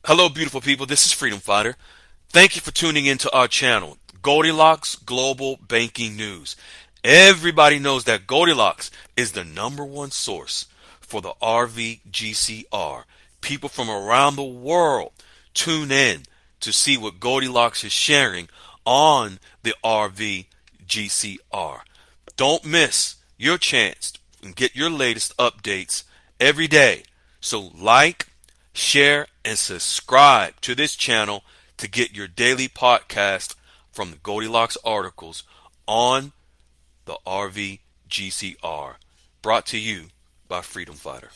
Hello, beautiful people. This is Freedom Fighter. Thank you for tuning into our channel, Goldilocks Global Banking News. Everybody knows that Goldilocks is the #1 source for the RVGCR. People from around the world tune in to see what Goldilocks is sharing on the RVGCR. Don't miss your chance and get your latest updates every day. So like, share, and subscribe to this channel to get your daily podcast from the Goldilocks articles on the RVGCR. Brought to you by Freedom Fighter.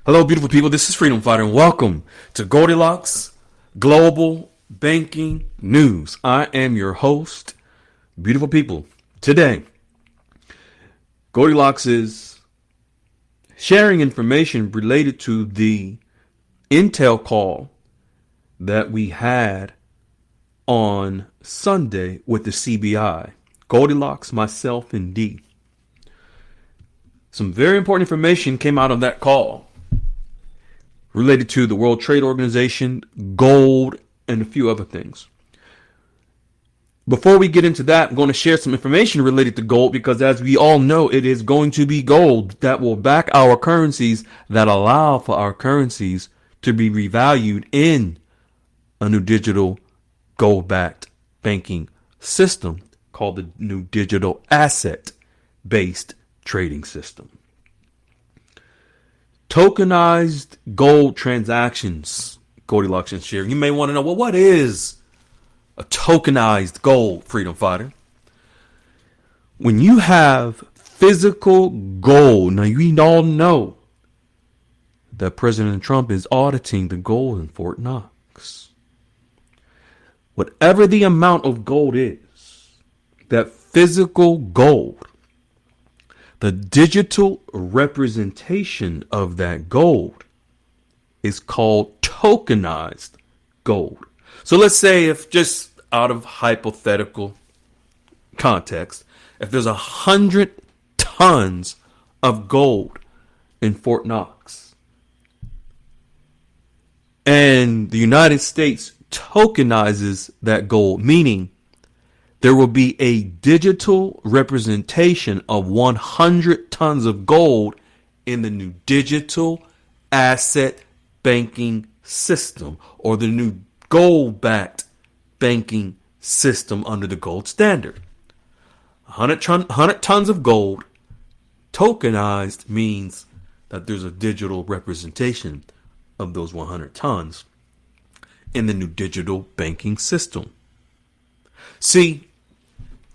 Hello, beautiful people. This is Freedom Fighter, and welcome to Goldilocks Global Banking News. I am your host, beautiful people. Today, Goldilocks is sharing information related to the intel call that we had on Sunday with the CBI. Goldilocks, myself, and D. Some very important information came out of that call related to the World Trade Organization, gold, and a few other things. Before we get into that, I'm going to share some information related to gold because, as we all know, it is going to be gold that will back our currencies, that allow for our currencies to be revalued in a new digital gold-backed banking system called the new digital asset-based trading system. Tokenized gold transactions, Goldilocks and sharing. You may want to know, well, what is a tokenized gold, Freedom Fighter? When you have physical gold, now you all know that President Trump is auditing the gold in Fort Knox. Whatever the amount of gold is, that physical gold, the digital representation of that gold is called tokenized gold. So let's say, if just out of hypothetical context, if there's 100 tons of gold in Fort Knox and the United States tokenizes that gold, meaning there will be a digital representation of 100 tons of gold in the new digital asset banking system, or the new gold-backed banking system under the gold standard. 100 tons of gold tokenized means that there's a digital representation of those 100 tons in the new digital banking system. See,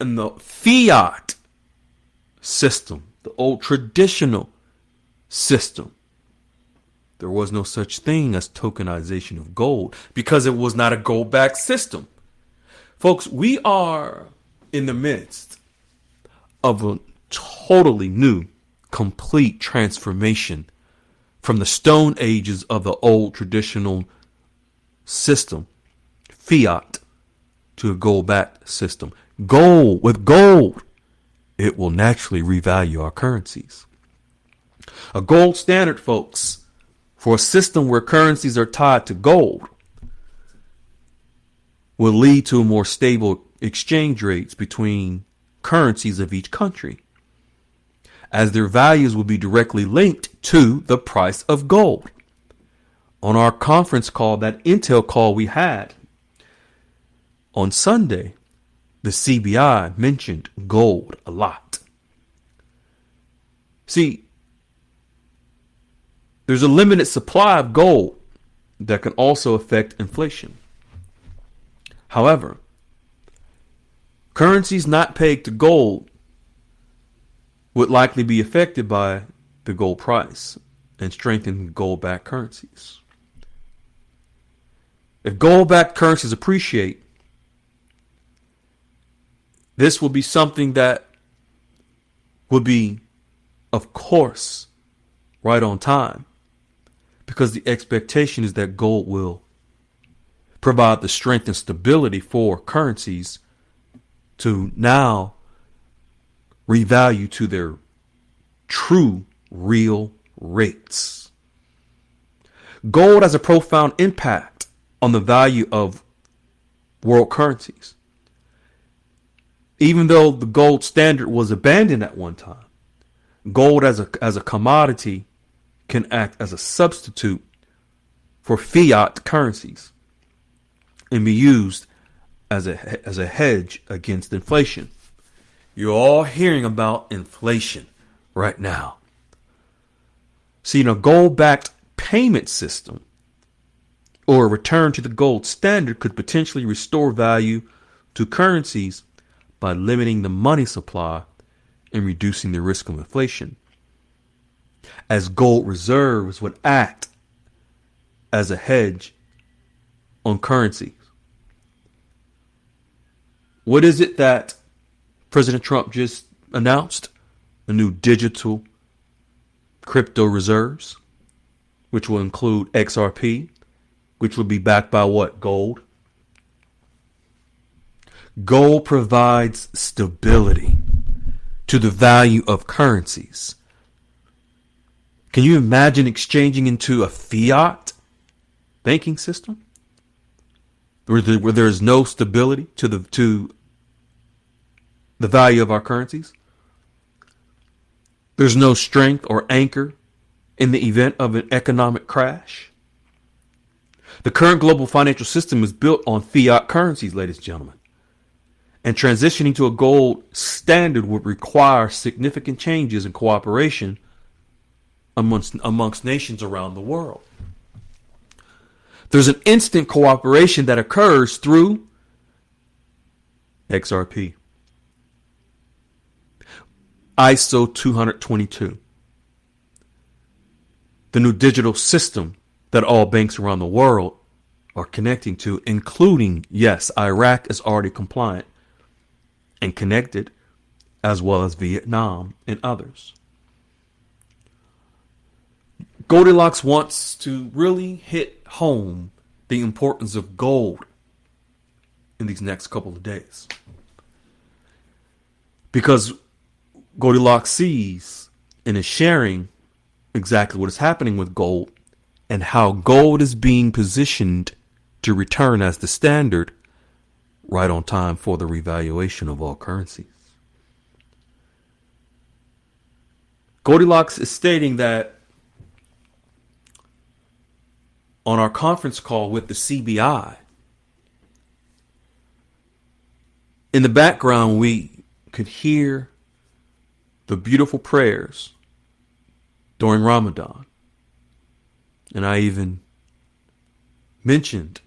in the fiat system, the old traditional system, there was no such thing as tokenization of gold because it was not a gold-backed system. Folks, we are in the midst of a totally new, complete transformation from the stone ages of the old traditional system, fiat, to a gold-backed system. Gold, with gold, it will naturally revalue our currencies. A gold standard, folks, for a system where currencies are tied to gold, will lead to more stable exchange rates between currencies of each country, as their values will be directly linked to the price of gold. On our conference call, that intel call we had on Sunday, the CBI mentioned gold a lot. See, there's a limited supply of gold that can also affect inflation. However, currencies not pegged to gold would likely be affected by the gold price and strengthen gold-backed currencies. If gold-backed currencies appreciate, this will be something that would be, of course, right on time, because the expectation is that gold will provide the strength and stability for currencies to now revalue to their true real rates. Gold has a profound impact on the value of world currencies. Even though the gold standard was abandoned at one time, gold as a commodity can act as a substitute for fiat currencies and be used as a hedge against inflation. You're all hearing about inflation right now. See, a gold-backed payment system or a return to the gold standard could potentially restore value to currencies by limiting the money supply and reducing the risk of inflation, as gold reserves would act as a hedge on currencies. What is it that President Trump just announced? A new digital crypto reserves, which will include XRP, which will be backed by what? Gold. Gold provides stability to the value of currencies. Can you imagine exchanging into a fiat banking system where there is no stability to the value of our currencies? There's no strength or anchor in the event of an economic crash. The current global financial system is built on fiat currencies, ladies and gentlemen. And transitioning to a gold standard would require significant changes in cooperation amongst nations around the world. There's an instant cooperation that occurs through XRP, ISO 222, the new digital system that all banks around the world are connecting to, including, yes, Iraq is already compliant and connected, as well as Vietnam and others. Goldilocks wants to really hit home the importance of gold in these next couple of days, because Goldilocks sees and is sharing exactly what is happening with gold and how gold is being positioned to return as the standard right on time for the revaluation of all currencies. Goldilocks is stating that on our conference call with the CBI, in the background, we could hear the beautiful prayers during Ramadan. And I even mentioned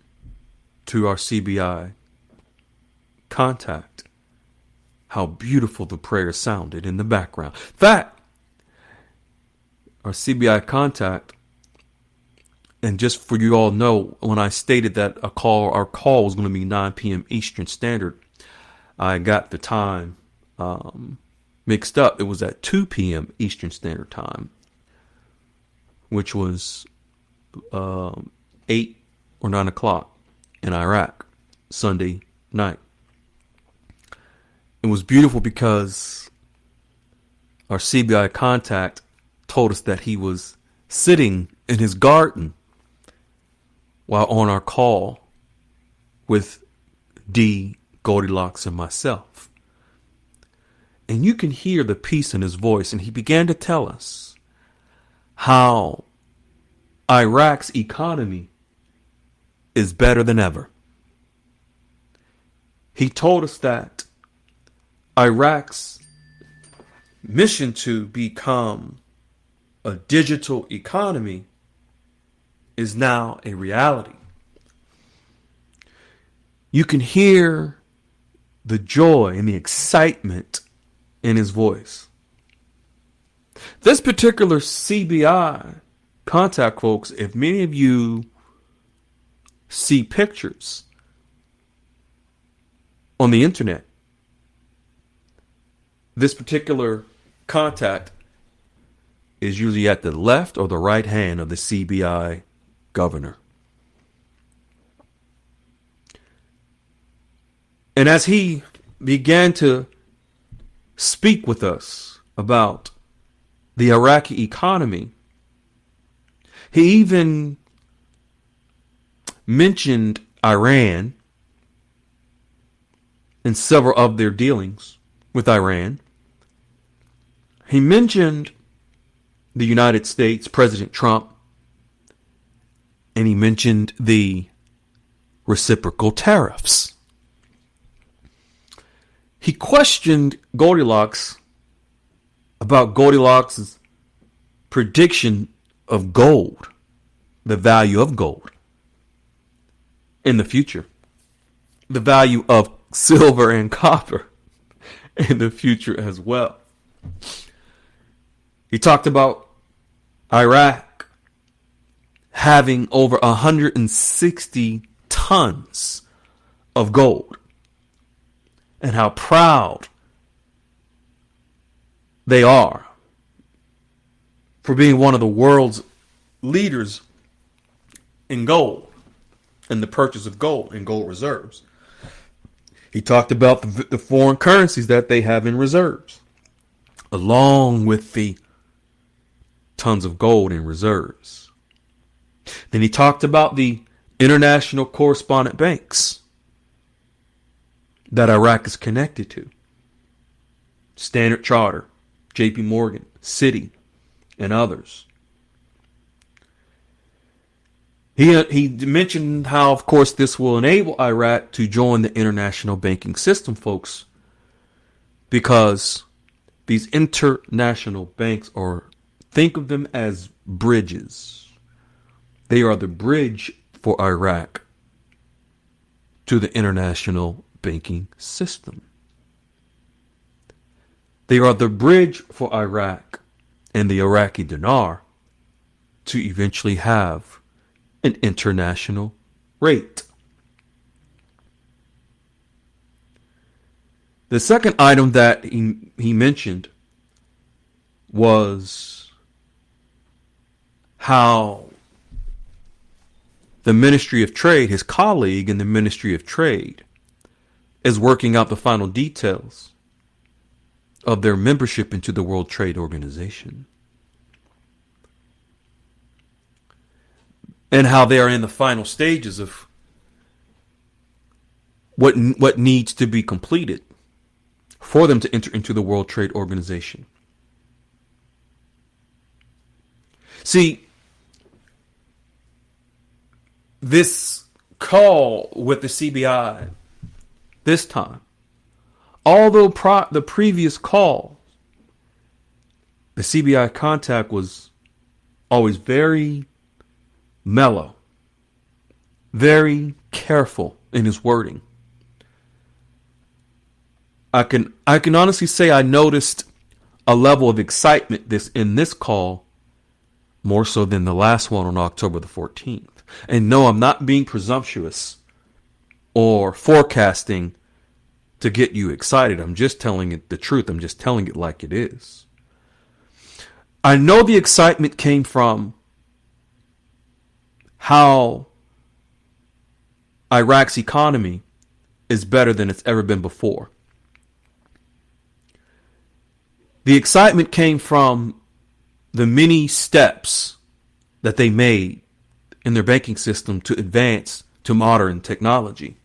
to our CBI contact how beautiful the prayers sounded in the background. In fact, our CBI contact, and just for you all know, when I stated that our call was going to be 9 p.m. Eastern Standard, I got the time mixed up. It was at 2 p.m. Eastern Standard Time, which was 8 or 9 o'clock in Iraq, Sunday night. It was beautiful because our CBI contact told us that he was sitting in his garden while on our call with D, Goldilocks, and myself. And you can hear the peace in his voice. And he began to tell us how Iraq's economy is better than ever. He told us that Iraq's mission to become a digital economy is now a reality. You can hear the joy and the excitement in his voice. This particular CBI contact, folks, if many of you see pictures on the internet, this particular contact is usually at the left or the right hand of the CBI governor. And as he began to speak with us about the Iraqi economy, he even mentioned Iran and several of their dealings with Iran. He mentioned the United States, President Trump, and he mentioned the reciprocal tariffs. He questioned Goldilocks about Goldilocks' prediction of gold, the value of gold in the future, the value of silver and copper in the future as well. He talked about Iraq having over 160 tons of gold and how proud they are for being one of the world's leaders in gold and the purchase of gold and gold reserves. He talked about the foreign currencies that they have in reserves, along with the tons of gold in reserves. Then he talked about the international correspondent banks that Iraq is connected to. Standard Charter, JP Morgan, Citi, and others. He mentioned how, of course, this will enable Iraq to join the international banking system, folks, because these international banks are, think of them as bridges. They are the bridge for Iraq to the international banking system. They are the bridge for Iraq and the Iraqi dinar to eventually have an international rate. The second item that he mentioned was how the Ministry of Trade, his colleague in the Ministry of Trade, is working out the final details of their membership into the World Trade Organization, and how they are in the final stages of what needs to be completed for them to enter into the World Trade Organization. See, this call with the CBI this time, although the previous call, the CBI contact was always very mellow, very careful in his wording. I can honestly say I noticed a level of excitement in this call more so than the last one on October the 14th. And no, I'm not being presumptuous or forecasting to get you excited. I'm just telling it the truth. I'm just telling it like it is. I know the excitement came from how Iraq's economy is better than it's ever been before. The excitement came from the many steps that they made in their banking system to advance to modern technology.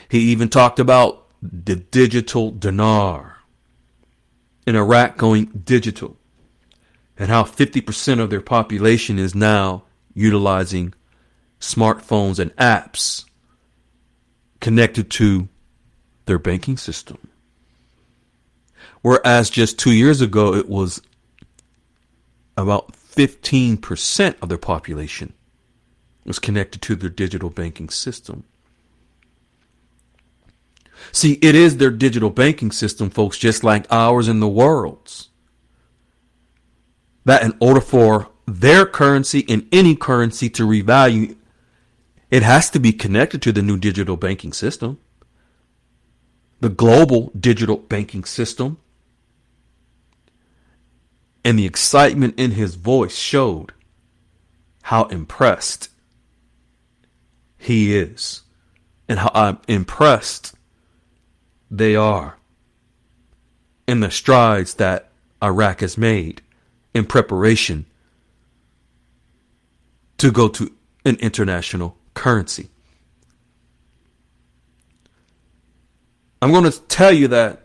He even talked about the digital dinar in Iraq going digital and how 50% of their population is now utilizing smartphones and apps connected to their banking system. Whereas just 2 years ago, it was about 15% of their population was connected to their digital banking system. See, it is their digital banking system, folks, just like ours and the world's, that in order for their currency and any currency to revalue, it has to be connected to the new digital banking system, the global digital banking system. And the excitement in his voice showed how impressed he is and how impressed they are in the strides that Iraq has made in preparation to go to an international currency. I'm going to tell you that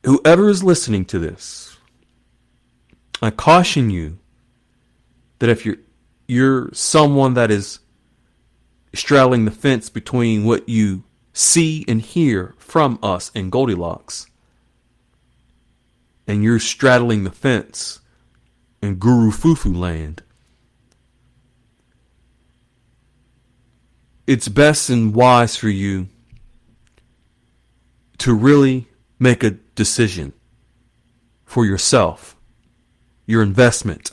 whoever is listening to this, I caution you that if you're someone that is straddling the fence between what you see and hear from us in Goldilocks, and you're straddling the fence in Guru Fufu land, it's best and wise for you to really make a decision for yourself, your investment,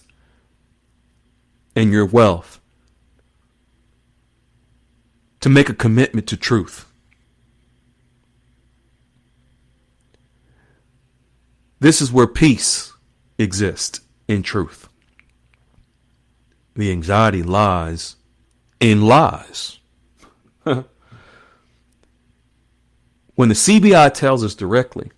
and your wealth, to make a commitment to truth. This is where peace exists in truth. The anxiety lies in lies. When the CBI tells us directly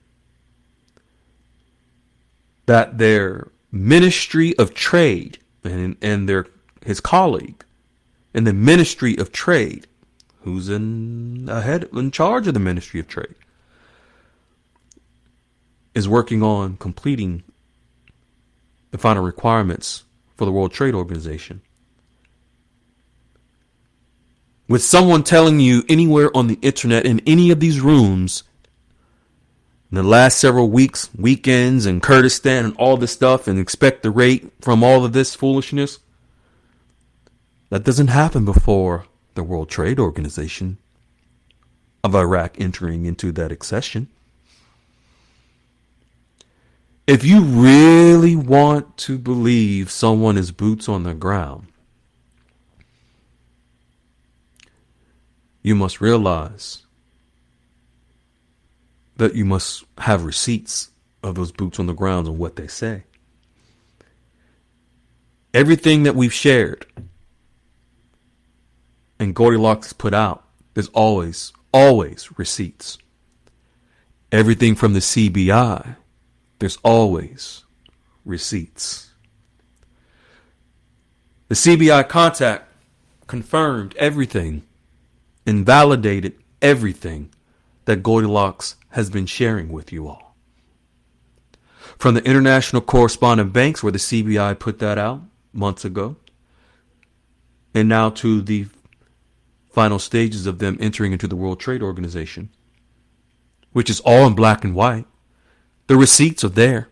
that their Ministry of Trade and his colleague in the Ministry of Trade, who's in charge of the Ministry of Trade, is working on completing the final requirements for the World Trade Organization. With someone telling you anywhere on the internet in any of these rooms in the last several weeks, weekends, and Kurdistan and all this stuff, and expect the rate from all of this foolishness, that doesn't happen before the World Trade Organization of Iraq entering into that accession. If you really want to believe someone is boots on the ground, you must realize that you must have receipts of those boots on the ground and what they say. Everything that we've shared and Goldilocks put out, there's always receipts. Everything from the CBI, there's always receipts. The CBI contact confirmed everything, invalidated everything that Goldilocks has been sharing with you all. From the international correspondent banks where the CBI put that out months ago, and now to the final stages of them entering into the World Trade Organization, which is all in black and white. The receipts are there.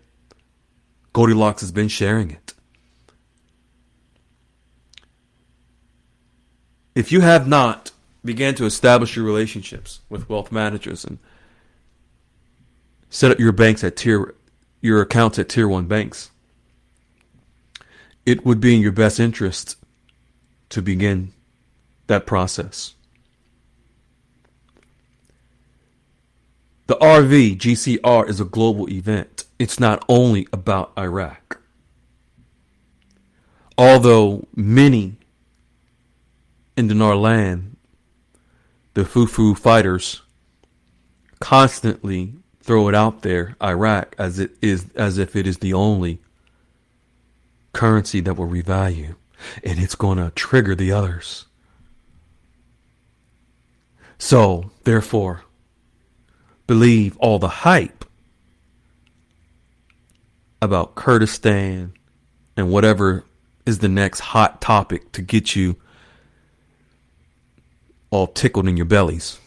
Goldilocks has been sharing it. If you have not began to establish your relationships with wealth managers and set up your accounts at tier 1 banks, it would be in your best interest to begin that process. The GCR is a global event. It's not only about Iraq. Although many in Dinar land, the Fufu fighters, constantly throw it out there, Iraq, as if it is the only currency that will revalue, and it's going to trigger the others. So, therefore, believe all the hype about Kurdistan and whatever is the next hot topic to get you all tickled in your bellies.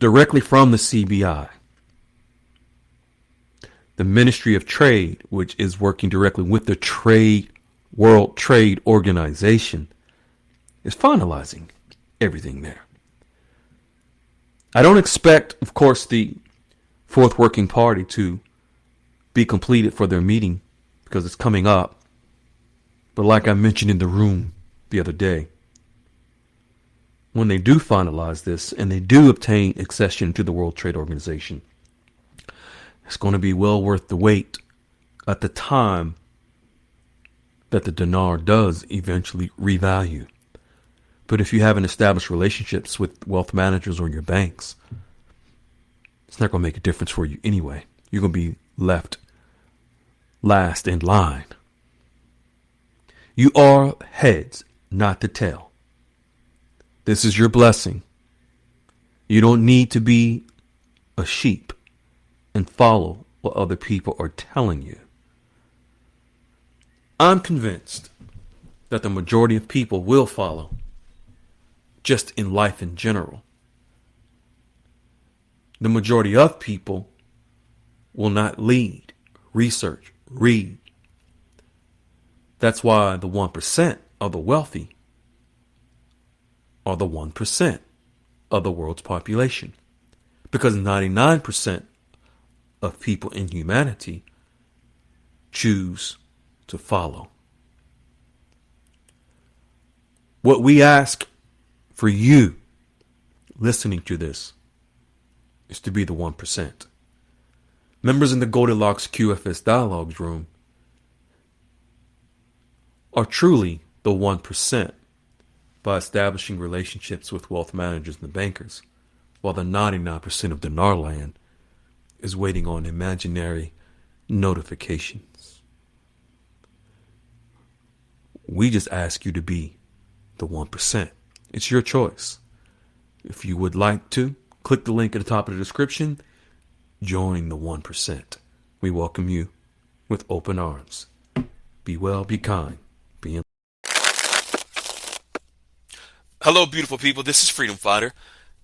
Directly from the CBI, the Ministry of Trade, which is working directly with the World Trade Organization, is finalizing everything there. I don't expect, of course, the fourth working party to be completed for their meeting because it's coming up. But like I mentioned in the room the other day, when they do finalize this and they do obtain accession to the World Trade Organization, it's going to be well worth the wait at the time that the dinar does eventually revalue. But if you haven't established relationships with wealth managers or your banks, it's not going to make a difference for you anyway. You're going to be left last in line. You are heads, not the tail. This is your blessing. You don't need to be a sheep and follow what other people are telling you. I'm convinced that the majority of people will follow, just in life in general. The majority of people will not lead, research, read. That's why the 1% of the wealthy are the 1% of the world's population. Because 99% of people in humanity choose to follow. What we ask for you listening to this is to be the 1%. Members in the Goldilocks QFS Dialogues room are truly the 1% by establishing relationships with wealth managers and the bankers, while the 99% of dinar land is waiting on imaginary notifications. We just ask you to be the 1%. It's your choice. If you would like to, click the link at the top of the description. Join the 1%. We welcome you with open arms. Be well, be kind, be in. Hello, beautiful people. This is Freedom Fighter.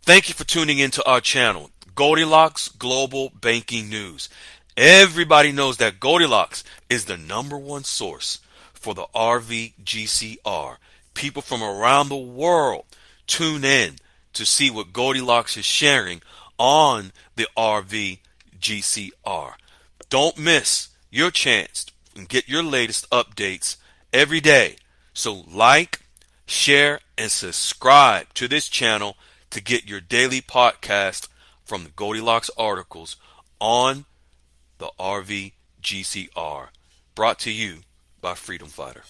Thank you for tuning into our channel, Goldilocks Global Banking News. Everybody knows that Goldilocks is the #1 source for the RVGCR. People from around the world tune in to see what Goldilocks is sharing on the RVGCR. Don't miss your chance and get your latest updates every day. So like, share, and subscribe to this channel to get your daily podcast from the Goldilocks articles on the RVGCR. Brought to you by Freedom Fighter.